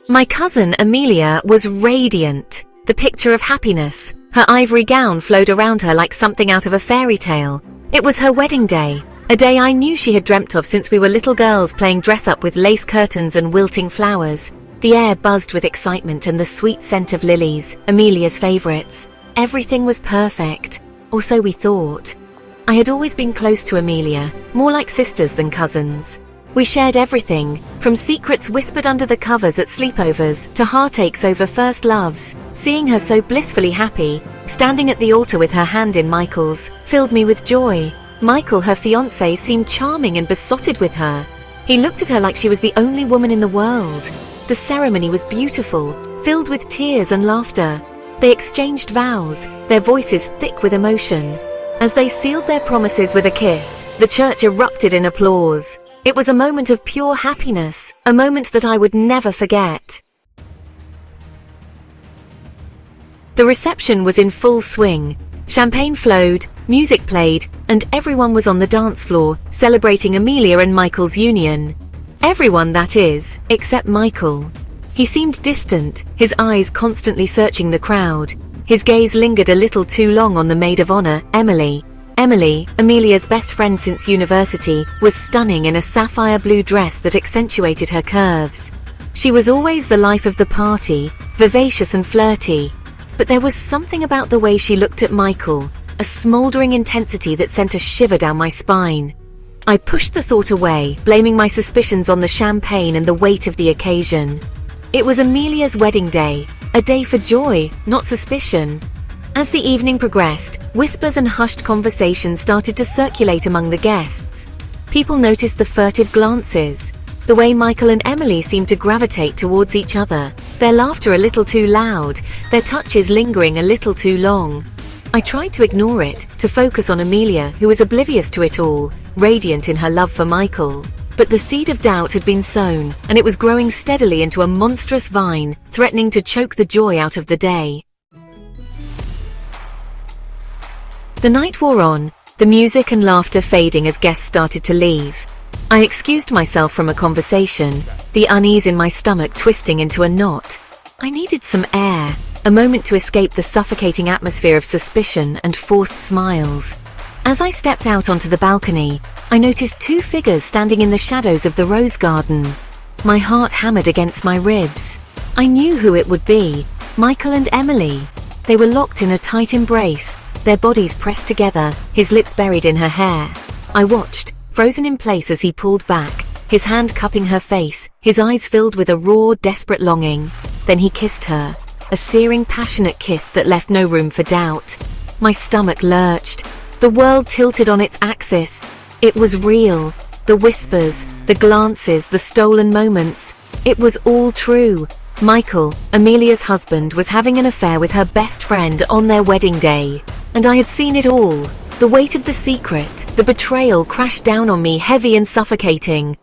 My cousin Amelia was radiant, the picture of happiness. Her ivory gown flowed around her like something out of a fairy tale. It was her wedding day, a day I knew she had dreamt of since we were little girls playing dress-up with lace curtains and wilting flowers. The air buzzed with excitement and the sweet scent of lilies, Amelia's favorites. Everything was perfect, or so we thought. I had always been close to Amelia, more like sisters than cousins. We shared everything, from secrets whispered under the covers at sleepovers to heartaches over first loves. Seeing her so blissfully happy, standing at the altar with her hand in Michael's, filled me with joy. Michael, her fiancé, seemed charming and besotted with her. He looked at her like she was the only woman in the world. The ceremony was beautiful, filled with tears and laughter. They exchanged vows, their voices thick with emotion. As they sealed their promises with a kiss, the church erupted in applause. It was a moment of pure happiness, a moment that I would never forget. The reception was in full swing. Champagne flowed, music played, and everyone was on the dance floor, celebrating Amelia and Michael's union. Everyone, that is, except Michael. He seemed distant, his eyes constantly searching the crowd. His gaze lingered a little too long on the maid of honor, Emily. Emily, Amelia's best friend since university, was stunning in a sapphire blue dress that accentuated her curves. She was always the life of the party, vivacious and flirty. But there was something about the way she looked at Michael, a smoldering intensity that sent a shiver down my spine. I pushed the thought away, blaming my suspicions on the champagne and the weight of the occasion. It was Amelia's wedding day, a day for joy, not suspicion. As the evening progressed, whispers and hushed conversations started to circulate among the guests. People noticed the furtive glances, the way Michael and Emily seemed to gravitate towards each other, their laughter a little too loud, their touches lingering a little too long. I tried to ignore it, to focus on Amelia, who was oblivious to it all, radiant in her love for Michael. But the seed of doubt had been sown, and it was growing steadily into a monstrous vine, threatening to choke the joy out of the day. The night wore on, the music and laughter fading as guests started to leave. I excused myself from a conversation, the unease in my stomach twisting into a knot. I needed some air, a moment to escape the suffocating atmosphere of suspicion and forced smiles. As I stepped out onto the balcony, I noticed two figures standing in the shadows of the rose garden. My heart hammered against my ribs. I knew who it would be, Michael and Emily. They were locked in a tight embrace, their bodies pressed together, his lips buried in her hair. I watched, frozen in place as he pulled back, his hand cupping her face, his eyes filled with a raw, desperate longing. Then he kissed her, a searing, passionate kiss that left no room for doubt. My stomach lurched. The world tilted on its axis. It was real. The whispers, the glances, the stolen moments. It was all true. Michael, Amelia's husband, was having an affair with her best friend on their wedding day. And I had seen it all. The weight of the secret, the betrayal crashed down on me heavy and suffocating.